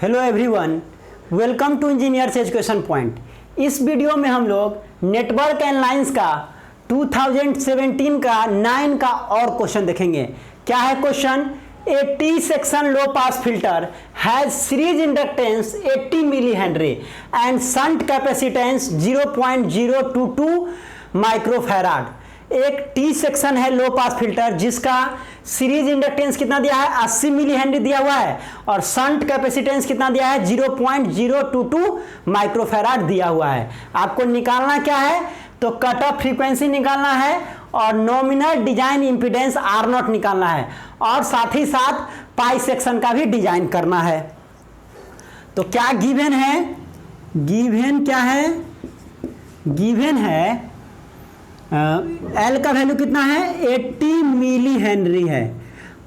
Hello everyone, welcome to engineers education point. इस वीडियो में हम लोग नेटवर्क एंड लाइंस का 2017 का 9 का और क्वेश्चन देखेंगे। क्या है question? A T section low pass filter has series inductance 80 millihenry and shunt capacitance 0.022 microfarad. एक टी सेक्शन है लो पास फिल्टर जिसका सीरीज इंडक्टेंस कितना दिया है? 80 मिली हेनरी दिया हुआ है और शंट कैपेसिटेंस कितना दिया है? 0.022 माइक्रोफैराड दिया हुआ है। आपको निकालना क्या है? तो कट ऑफ फ्रीक्वेंसी निकालना है और नॉमिनल डिजाइन इंपीडेंस R0 निकालना है और साथ ही साथ पाई सेक्शन का भी डिजाइन करना है। तो क्या गिवन है? गिवन क्या है? गिवन है एल का वैल्यू कितना है? 80 मिली हेनरी है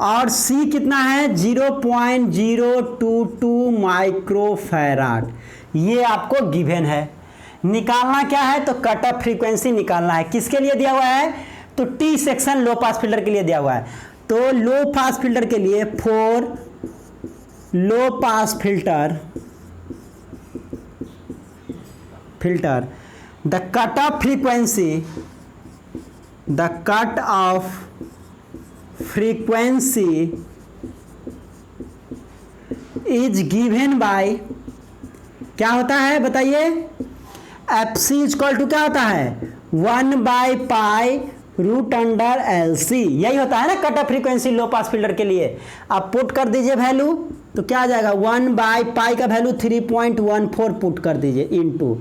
और सी कितना है? 0.022 माइक्रोफैराड। ये आपको गिवन है। निकालना क्या है? तो कट ऑफ फ्रीक्वेंसी निकालना है। किसके लिए दिया हुआ है? तो T section low pass filter के लिए दिया हुआ है। तो लो पास फिल्टर के लिए for low pass filter the cut off frequency is given by क्या होता है बताइए? एफ सी इक्वल टू क्या होता है? 1/π√LC। यही होता है ना कट ऑफ फ्रीक्वेंसी लो पास फिल्टर के लिए। आप पुट कर दीजिए वैल्यू तो क्या आ जाएगा? 1/π का वैल्यू 3.14 पुट कर दीजिए इनटू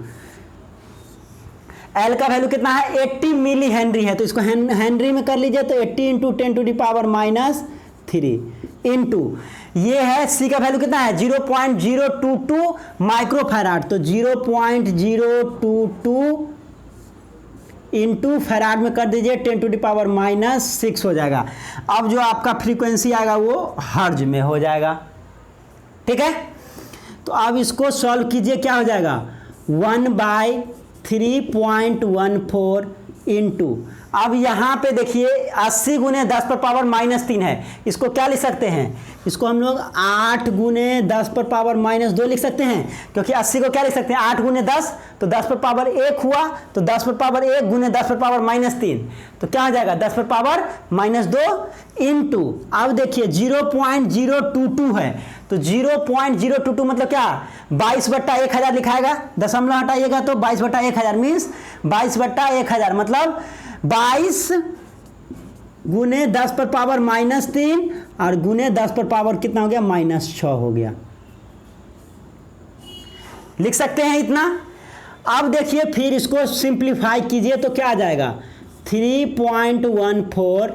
एल का वैल्यू कितना है? 80 मिली हेनरी है तो इसको हेनरी में कर लीजिए तो 80 × 10⁻³ इनटू ये है सी का वैल्यू कितना है? 0.022 माइक्रोफैराड। तो 0.022 इनटू फैराड में कर दीजिए 10⁻⁻6 हो जाएगा। अब जो आपका फ्रीक्वेंसी आएगा वो हर्ज में हो जाएगा। ठीक है, तो अब इसको सॉल्व कीजिए। क्या हो जाएगा? 1/3.14 इनटू अब यहाँ पे देखिए 80 × 10⁻³ है। इसको क्या लिख सकते हैं? इसको हम लोग 8 × 10⁻² लिख सकते हैं क्योंकि 80 को क्या लिख सकते हैं? 8 × 10 तो 10⁻1 हुआ तो 10⁻1 × 10⁻³ तो क्या हो जाएगा? 10⁻² इनटू अब देखिए 0.022 है तो 0.022 मतलब क्या? 22/1000 लिखाएगा। दशमलव हटाइएगा तो 22/1000 मीन्स 22/1000 मतलब 22 × 10⁻³ और गुने 10 कितना हो गया? -6 हो गया। लिख सकते हैं इतना। अब देखिए फिर इसको सिंप्लीफाई कीजिए तो क्या आ जाएगा? 3.14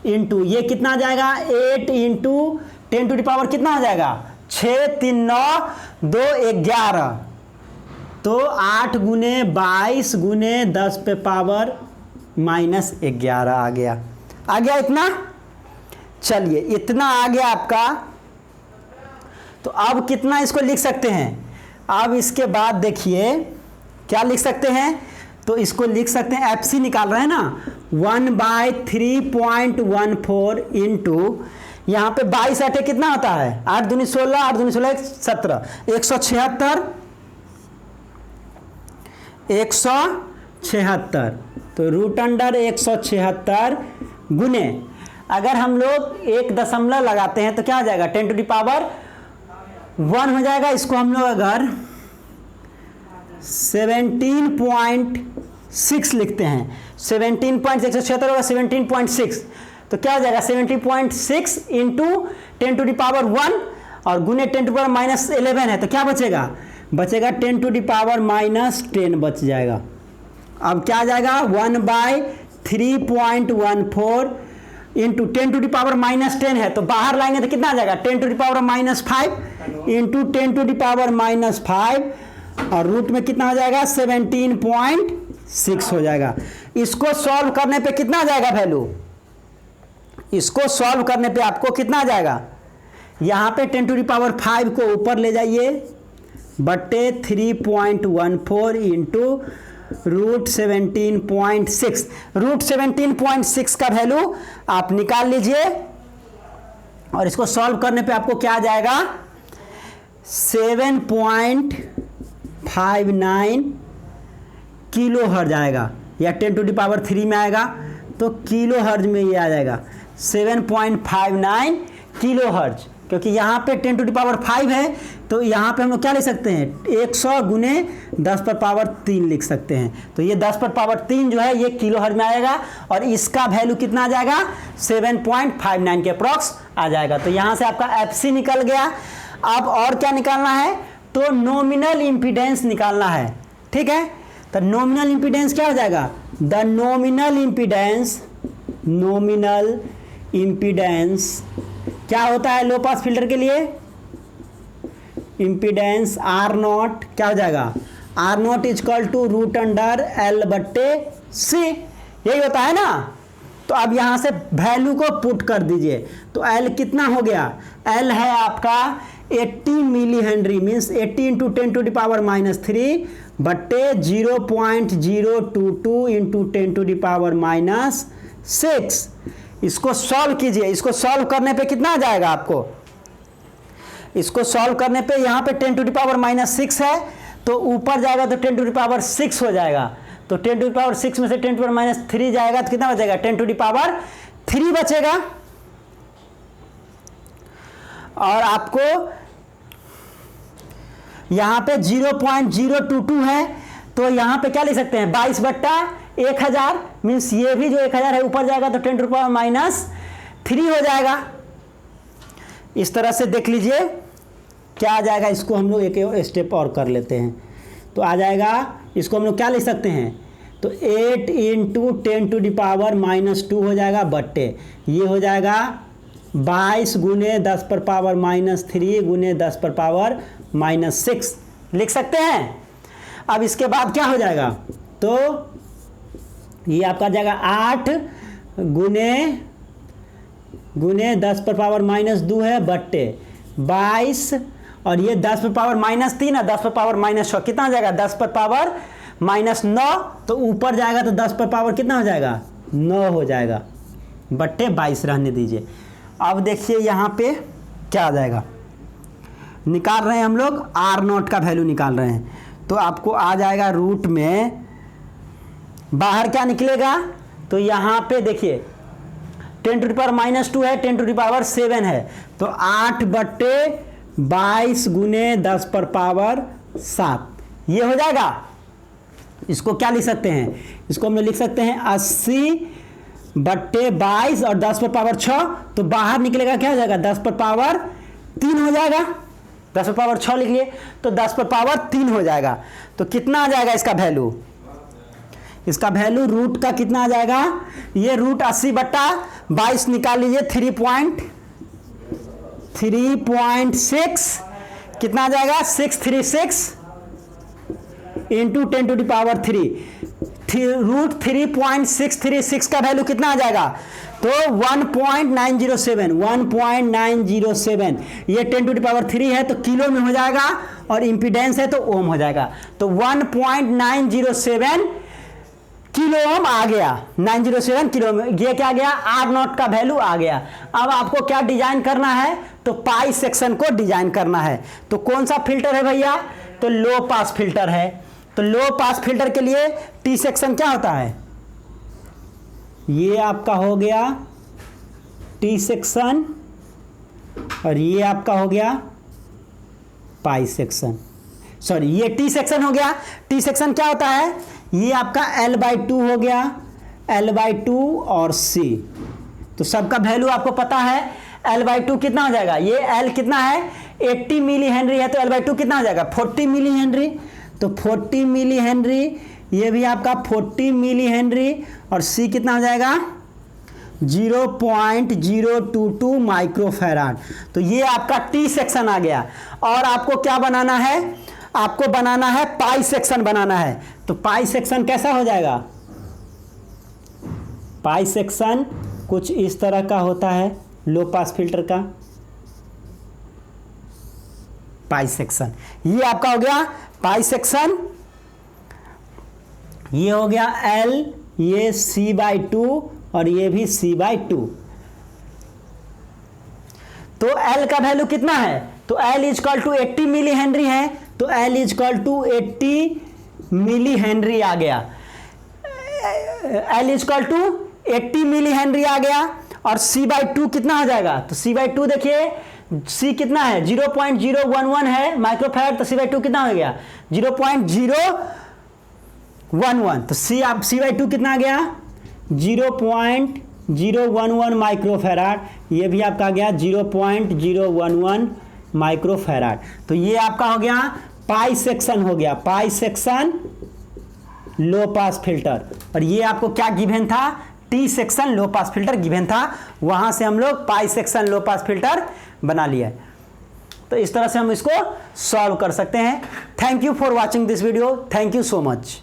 इनटू ये कितना आ जाएगा? 8 × 10⁻³ कितना हो जाएगा? 6 3 9 2 11 तो 8 × 22 × 10⁻⁻11 आ गया। आ गया इतना? चलिए इतना आ गया आपका। तो अब कितना इसको लिख सकते हैं? अब इसके बाद देखिए क्या लिख सकते हैं? तो इसको लिख सकते हैं, एफ सी निकाल रहे हैं ना, 1/3.14 इनटू यहाँ पे 22 8 कितना होता है? 8 दूनी 16 8 दूनी 16 17 176 तो √176 गुने अगर हम लोग एक दशमलव लगाते हैं तो क्या हो जाएगा? 10⁻1 हो जाएगा। इसको हम लोग अगर 17.6 लिखते हैं, 17.676 होगा 17.6 तो क्या हो जाएगा? 17.6 इनटू 10⁻1 और गुने 10⁻11 है तो क्या बचेगा? बचेगा 10⁻10 बच जाएगा। अब क्या आ जाएगा? 1/3.14 इंटू 10⁻10 है तो बाहर लाएंगे तो कितना आ जाएगा? 10⁻5 इंटू 10⁻5 और रूट में कितना हो जाएगा? 17.6 हो जाएगा। इसको सॉल्व करने पे कितना आ जाएगा वैल्यू? इसको सॉल्व करने पे आपको कितना आ जाएगा? यहाँ पे 10⁻5 को ऊपर ले जाइए बटे 3.14 इंटू √17.6 का वैल्यू आप निकाल लीजिए और इसको सॉल्व करने पे आपको क्या आ जाएगा, 7.59 किलो हर्ज आएगा, या 10⁻³ में आएगा तो किलो हर्ज में ये आ जाएगा 7.59 किलो हर्ज, क्योंकि यहाँ पे 10⁵ है तो यहाँ पे हम लोग क्या लिख सकते हैं, 100 गुने 10⁻³ लिख सकते हैं। तो ये 10⁻³ जो है ये किलो हर्ज में आएगा, और इसका वैल्यू कितना आ जाएगा, 7.59 के अप्रॉक्स आ जाएगा। तो यहाँ से आपका FC निकल गया। अब और क्या निकालना है, तो नॉमिनल इम्पीडेंस निकालना है, ठीक है। तो नॉमिनल इम्पीडेंस क्या हो जाएगा, द नॉमिनल इम्पीडेंस क्या होता है लो पास फिल्टर के लिए, इम्पीडेंस R0 क्या हो जाएगा, R0 इक्वल टू √L/C, यही होता है ना। तो अब यहाँ से वैल्यू को पुट कर दीजिए, तो L कितना हो गया, L है आपका 80 मिली हेनरी, मीन्स 80 × 10⁻³ बट्टे 0.022 × 10⁻⁻6। इसको सॉल्व कीजिए, इसको सॉल्व करने पे कितना आ जाएगा आपको, इसको सॉल्व करने पे यहाँ पे 10⁻⁻6 है तो ऊपर जाएगा तो 10⁻6 हो जाएगा, तो 10⁻6 में से 10⁻³ जाएगा तो कितना बचेगा, 10⁻³ बचेगा। और आपको यहाँ पे 0.022 है तो यहाँ पे क्या लिख सकते हैं, 22/1000, मीन्स ये भी जो 1000 है ऊपर जाएगा तो 10⁻³ हो जाएगा। इस तरह से देख लीजिए क्या आ जाएगा। इसको हम लोग एक स्टेप और कर लेते हैं, तो आ जाएगा, इसको हम लोग क्या लिख सकते हैं, तो 8 × 10⁻² हो जाएगा बट्टे ये हो जाएगा 22 गुने 10⁻³ गुने 10⁻⁻6 लिख सकते हैं। अब इसके बाद क्या हो जाएगा, तो ये आपका जाएगा 8 गुने 10⁻⁻2 है बट्टे 22, और ये 10⁻³ और 10⁻⁻6 कितना हो जाएगा, 10⁻⁻9, तो ऊपर जाएगा तो 10 कितना हो जाएगा, 9 हो जाएगा बट्टे 22 रहने दीजिए। अब देखिए यहाँ पे क्या आ जाएगा, निकाल रहे हैं हम लोग R0 का वैल्यू निकाल रहे हैं, तो आपको आ जाएगा रूट में बाहर क्या निकलेगा, तो यहाँ पे देखिए 10⁻² है, 10⁻7 है, तो 8/22 गुने 10⁻7 ये हो जाएगा। इसको क्या लिख सकते हैं, इसको हम लिख सकते हैं 80/22 और 10⁻6, तो बाहर निकलेगा क्या हो जाएगा, 10⁻3 हो जाएगा, 10⁻6 लिख लिए तो 10⁻3 हो जाएगा। तो कितना आ जाएगा इसका वैल्यू, इसका वैल्यू रूट का कितना आ जाएगा, ये रूट 80/22 निकाल लीजिए, 3.6 कितना आ जाएगा, 636 इंटू 10⁻3, रूट 3.636 का वैल्यू कितना आ जाएगा, तो 1.907 ये 10⁻3 है तो किलो में हो जाएगा, और इम्पीडेंस है तो ओम हो जाएगा, तो 1.907 किलो ओम आ गया, 907 किलो में, ये क्या आ गया, R0 का वैल्यू आ गया। अब आपको क्या डिजाइन करना है, तो पाई सेक्शन को डिजाइन करना है। तो कौन सा फिल्टर है भैया, तो लो पास फिल्टर है। तो लो पास फिल्टर के लिए टी सेक्शन क्या होता है, ये आपका हो गया टी सेक्शन, और ये आपका हो गया पाई सेक्शन, सॉरी ये टी सेक्शन हो गया। टी सेक्शन क्या होता है, ये आपका L/2 हो गया, L/2 और C, तो सबका वैल्यू आपको पता है। L/2 कितना हो जाएगा, ये L कितना है 80 मिली हेनरी है, तो L/2 कितना हो जाएगा 40 मिली हेनरी, तो 40 मिली हेनरी, ये भी आपका 40 मिली हेनरी, और C कितना हो जाएगा 0.022 माइक्रोफैराड। तो ये आपका टी सेक्शन आ गया। और आपको क्या बनाना है, आपको बनाना है पाई सेक्शन बनाना है। तो पाई सेक्शन कैसा हो जाएगा, पाई सेक्शन कुछ इस तरह का होता है, लो पास फिल्टर का पाई सेक्शन। ये आपका हो गया पाई सेक्शन, ये हो गया L, ये C/2 और ये भी C/2। तो L का वैल्यू कितना है, तो L is equal to 80 millihenry है, तो L is equal to 80 millihenry आ गया। L is equal to 80 millihenry आ गया। और C/2 कितना हो जाएगा, तो C/2 देखिए C कितना है 0.011 है माइक्रोफैराड, तो C/2 कितना हो गया 0.011, तो C/2 कितना आ गया 0.011 माइक्रोफैराड, ये भी आपका आ गया 0.011 माइक्रोफैराड। तो ये आपका हो गया पाई सेक्शन, हो गया पाई सेक्शन लो पास फिल्टर। और ये आपको क्या गिवन था, T section low pass filter given था, वहां से हम लोग पाई सेक्शन लो पास फिल्टर बना लिया है। तो इस तरह से हम इसको सॉल्व कर सकते हैं। Thank you for watching this video, thank you so much.